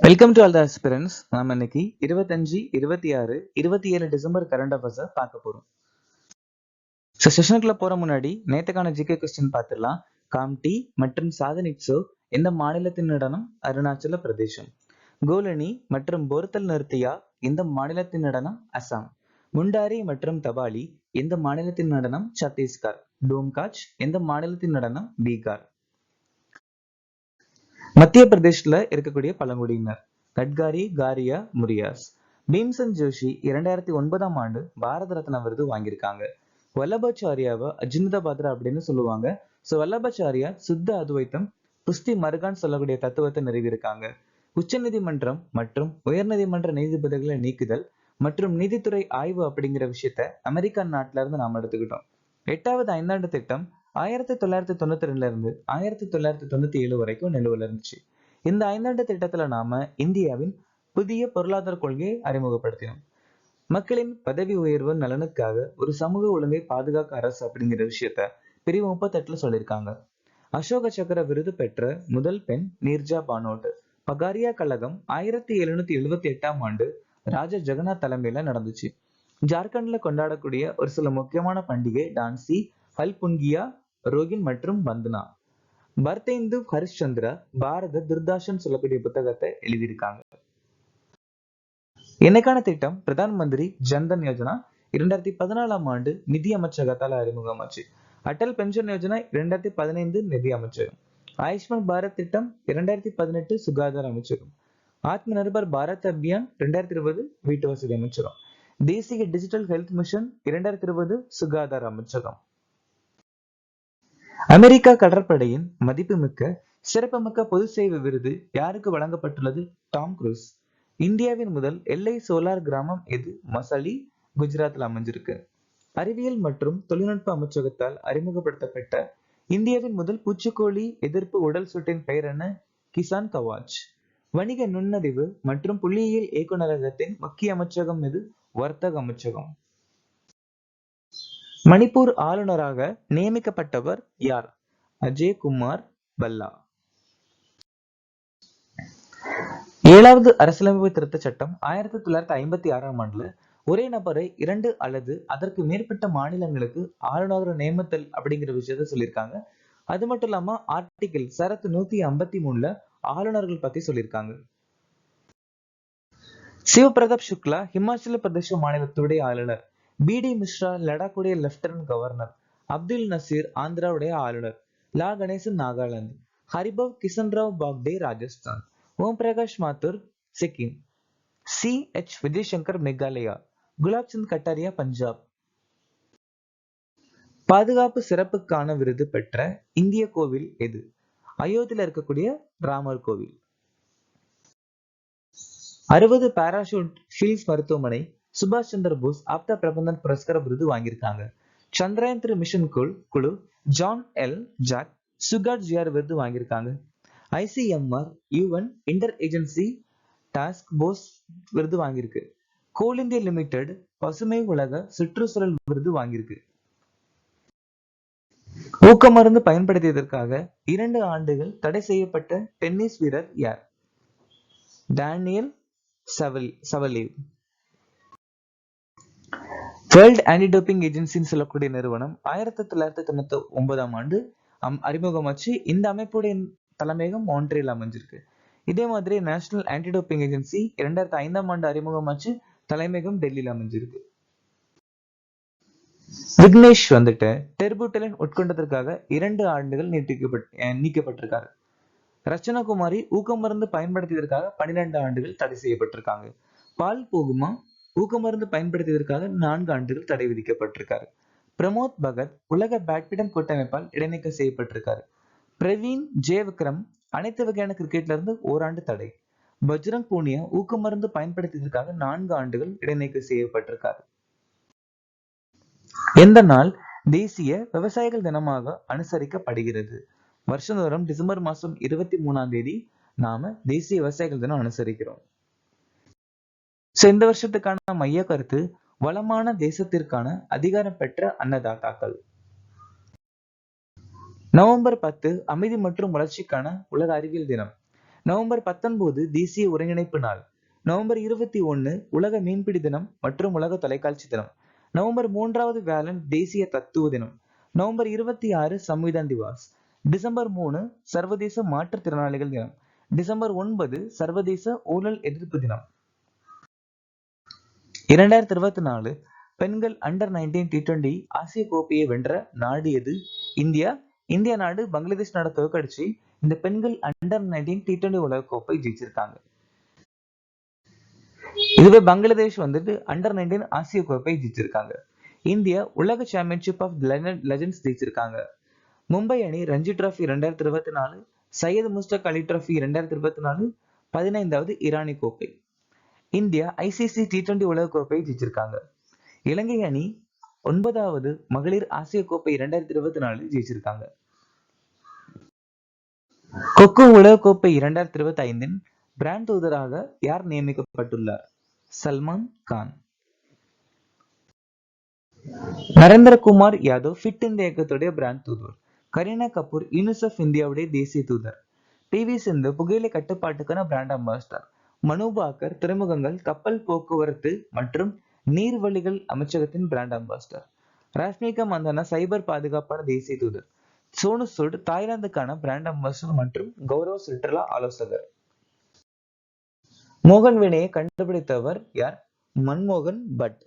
Welcome to all the aspirants. நாம இன்னைக்கு 25, 26, 27 December current அஃபேர்ஸை பார்க்க போறோம். செஷனுக்குள்ள போற முன்னாடி நேத்துக்கான ஜிகே கொஸ்டின் பார்த்துடலாம். காம்டி மற்றும் சாதனிட்சோ எந்த மாநிலத்தின் நடனம்? அருணாச்சல பிரதேசம். கோலனி மற்றும் போர்த்தல் நிறுத்தியா எந்த மாநிலத்தின் நடனம்? அசாம். முண்டாரி மற்றும் தபாலி எந்த மாநிலத்தின் நடனம்? சத்தீஸ்கர். டோம்காச் எந்த மாநிலத்தின் நடனம்? பீகார். மத்திய பிரதேஷ்ல இருக்கக்கூடிய பழங்குடியினர் கட்காரி, காரியா, முரியாஸ். பீம்சன் ஜோஷி 2009ஆம் ஆண்டு பாரத ரத்னா விருது வாங்கியிருக்காங்க. வல்லபாச்சாரியாவை அஜிந்தபாத்ரா அப்படின்னு சொல்லுவாங்க. வல்லபாச்சாரியா சுத்த அத்வைத்தம், புஸ்தி மருகான் சொல்லக்கூடிய தத்துவத்தை நிறுவியிருக்காங்க. உச்ச நீதிமன்றம் மற்றும் உயர்நீதிமன்ற நீதிபதிகளை நீக்குதல் மற்றும் நீதித்துறை ஆய்வு அப்படிங்கிற விஷயத்த அமெரிக்கா நாட்டுல இருந்து நாம எடுத்துக்கிட்டோம். 8வது ஐந்தாண்டு திட்டம் 1992 இருந்து 1997 வரைக்கும் நிலுவையில் இருந்துச்சு. இந்த ஐந்தாண்டு திட்டத்துல நாம இந்தியாவின் புதிய பொருளாதார கொள்கையை அறிமுகப்படுத்தினோம். மக்களின் பதவி உயர்வு நலனுக்காக ஒரு சமூக ஒழுங்கை பாதுகாக்க அரசு அப்படிங்கிற விஷயத்த பிரிவு 38ல சொல்லியிருக்காங்க. அசோக சக்கர விருது பெற்ற முதல் பெண் நீர்ஜா பானோட். பகாரியா கழகம் 1778ஆம் ஆண்டு ராஜா ஜெகநாத் தலைமையில நடந்துச்சு. ஜார்க்கண்ட்ல கொண்டாடக்கூடிய ஒரு சில முக்கியமான பண்டிகை டான்சி, ஹல்புன்கியா, ரோகின் மற்றும் பந்தனா. பர்தேந்து ஹரிஷ்சந்திரா பாரத துர்தாஷன் சொல்லக்கூடிய புத்தகத்தை எழுதியிருக்காங்க. என்னைக்கான திட்டம்? பிரதான் மந்திரி ஜன்தன் யோஜனா 2014ஆம் ஆண்டு நிதி அமைச்சகத்தால் அறிமுகமாச்சு. அடல் பென்ஷன் யோஜனா 2015 நிதி அமைச்சகம். ஆயுஷ்மான் பாரத் திட்டம் 2018 சுகாதார அமைச்சகம். ஆத்ம நிர்பர் பாரத் அபியான் 2020 வீட்டு வசதி அமைச்சகம். தேசிய டிஜிட்டல் ஹெல்த் மிஷன் 2020 சுகாதார அமைச்சகம். அமெரிக்கா கடற்படையின் மதிப்புமிக்க சிறப்புமிக்க பொது சேவை விருது யாருக்கு வழங்கப்பட்டுள்ளது? Tom Cruise. இந்தியாவின் முதல் எல்லை சோலார் கிராமம் எது? மசலி, குஜராத்ல அமைஞ்சிருக்கு. அறிவியல் மற்றும் தொழில்நுட்ப அமைச்சகத்தால் அறிமுகப்படுத்தப்பட்ட இந்தியாவின் முதல் பூச்சிக்கொல்லி எதிர்ப்பு உடல் சுட்டின் பெயர் என்ன? கிசான் கவாச். வணிக நுண்ணறிவு மற்றும் புள்ளியியல் இயக்குநரகத்தின் முக்கிய அமைச்சகம் எது? வர்த்தக அமைச்சகம். மணிப்பூர் ஆளுநராக நியமிக்கப்பட்டவர் யார்? அஜய் குமார் பல்லா. 7வது அரசியலமைப்பு திருத்த சட்டம் 1956ஆம் ஆண்டுல ஒரே நபரை 2 அல்லது அதற்கு மேற்பட்ட மாநிலங்களுக்கு ஆளுநர் நியமித்தல் அப்படிங்கிற விஷயத்த சொல்லியிருக்காங்க. அது மட்டும் இல்லாம ஆர்டிகிள் சரத்து 153ல ஆளுநர்கள் பத்தி சொல்லியிருக்காங்க. சிவபிரதாப் சுக்லா ஹிமாச்சல பிரதேச மாநிலத்துடைய ஆளுநர். பி.டி. மிஸ்ரா லடாக்குடைய லெப்டினன்ட் கவர்னர். அப்துல் நசீர் ஆந்திராவுடைய ஆளுநர். லா கணேசன் நாகாலாந்து. ஹரிபவ் கிஷன்ராவ் பாக்டே ராஜஸ்தான். ஓம் பிரகாஷ் மாத்தூர் சிக்கிம். சி.எச். விஜய்சங்கர் மேகாலயா. குலாப் சந்த் கட்டாரியா பஞ்சாப். பாதுகாப்பு சிறப்புக்கான விருது பெற்ற இந்திய கோவில் எது? அயோத்தியில இருக்கக்கூடிய ராமர் கோவில். 60 பாராசூட் ஷீல்ட்ஸ் மருத்துவமனை சுபாஷ் சந்திர போஸ் ஆப்தா பிரபந்தன் புரஸ்கார விருது வாங்கியிருக்காங்க. சந்திரயான் 3 மிஷன் குழு ஜான் எல் ஜாக் சுகாட் ஜிஆர் விருது வாங்கியிருக்காங்க. ICMR UN inter agency task force விருது வாங்கியிருக்கு. கோல் இந்தியா லிமிடெட் பசுமை உலக சுற்றுச்சூழல் விருது வாங்கியிருக்கு. ஊக்க மருந்து பயன்படுத்தியதற்காக 2 ஆண்டுகள் தடை செய்யப்பட்ட டென்னிஸ் வீரர் யார்? டேனியல் சவலீவ். வேர்ல்ட் ஆன்டி டோப்பிங் ஏஜென்சின்னு சொல்லக்கூடிய நிறுவனம் 1999ஆம் ஆண்டு அறிமுகமாச்சு. இந்த அமைப்புடைய தலைமையகம் மான்ட்ரியல் அமைஞ்சிருக்கு. இதே மாதிரி நேஷனல் ஆன்டி டோப்பிங் ஏஜென்சி 2005ஆம் ஆண்டு அறிமுகமாச்சு. தலைமையகம் டெல்லியில அமைஞ்சிருக்கு. விக்னேஷ் டெர்புட்டலின் உட்கொண்டதற்காக 2 ஆண்டுகள் நீக்கப்பட்டிருக்காரு. ரச்சனகுமாரி ஊக்கமருந்து பயன்படுத்தியதற்காக 12 ஆண்டுகள் தடை செய்யப்பட்டிருக்காங்க. பால் போகுமா ஊக்கமருந்து பயன்படுத்தியதற்காக 4 ஆண்டுகள் தடை விதிக்கப்பட்டிருக்காரு. பிரமோத் பகத் உலக பேட்மிண்டன் கூட்டமைப்பால் இடைநீக்கம் செய்யப்பட்டிருக்காரு. பிரவீன் ஜெயவிக்ரம் அனைத்து வகையான கிரிக்கெட்ல இருந்து ஓராண்டு தடை. பஜ்ரங் பூனியா ஊக்கமருந்து பயன்படுத்தியதற்காக 4 ஆண்டுகள் இடைநீக்கம் செய்யப்பட்டிருக்காரு. எந்த நாள் தேசிய விவசாயிகள் தினமாக அனுசரிக்கப்படுகிறது? வருஷந்தோறும் டிசம்பர் மாசம் 23ஆம் தேதி நாம தேசிய விவசாயிகள் தினம் அனுசரிக்கிறோம். இந்த வருஷத்துக்கான மைய கருத்து வளமான தேசத்திற்கான அதிகாரம் பெற்ற அன்னதாத்தாக்கள். நவம்பர் 10 அமைதி மற்றும் வளர்ச்சிக்கான உலக அறிவியல் தினம். நவம்பர் 19 தேசிய ஒருங்கிணைப்பு நாள். நவம்பர் 21 உலக மீன்பிடி தினம் மற்றும் உலக தொலைக்காட்சி தினம். நவம்பர் 3வது வியாழன் தேசிய தத்துவ தினம். நவம்பர் 26 சம்விதான் திவாஸ். டிசம்பர் 3 சர்வதேச மாற்றுத்திறனாளிகள் தினம். டிசம்பர் 9 சர்வதேச ஊழல் எதிர்ப்பு தினம். 2024 பெண்கள் அண்டர் 19 T20 ஆசிய கோப்பையை வென்ற நாடு எது? இந்தியா. இந்திய நாடு பங்களாதேஷ் நாட தோற்கடிச்சு இந்த பெண்கள் அண்டர் 19 T20 உலக கோப்பை ஜெயிச்சிருக்காங்க. இதுவே பங்களாதேஷ் வந்துட்டு அண்டர் 19 ஆசிய கோப்பை ஜெயிச்சிருக்காங்க. இந்தியா உலக சாம்பியன்ஷிப் ஆஃப் லெஜண்ட்ஸ் ஜெயிச்சிருக்காங்க. மும்பை அணி ரஞ்சி டிராபி 2024, சையது முஸ்டாக் அலி டிராபி 2024, 15வது இரானி கோப்பை. இந்தியா ஐசிசி T20 உலக கோப்பையை ஜெயிச்சிருக்காங்க. இலங்கை அணி 9வது மகளிர் ஆசிய கோப்பை 2024 ஜெயிச்சிருக்காங்க. கொக்கோ உலக கோப்பை 2025 பிராண்ட் தூதராக யார் நியமிக்கப்பட்டுள்ளார்? சல்மான் கான். நரேந்திரகுமார் யாதவ் ஃபிட் இந்தியா இயக்கத்துடைய பிராண்ட் தூதர். கரீனா கபூர் யூனிசெஃப் இந்தியாவுடைய தேசிய தூதர். பி.வி. சிந்து புகையிலை கட்டுப்பாட்டுக்கான பிராண்ட் அம்பாசிடர். மனு பாக்கர் துறைமுகங்கள், கப்பல் போக்குவரத்து மற்றும் நீர்வழிகள் அமைச்சகத்தின் பிராண்ட் அம்பாசிடர். ராஷ்மிகா மந்தனா சைபர் பாதுகாப்பான தேசிய தூதர். சோனு சூட் தாய்லாந்துக்கான பிராண்ட் அம்பாசிடர் மற்றும் கௌரவ சுற்றுலா ஆலோசகர். மோகன் வினையை கண்டுபிடித்தவர் யார்? மன்மோகன் பட்.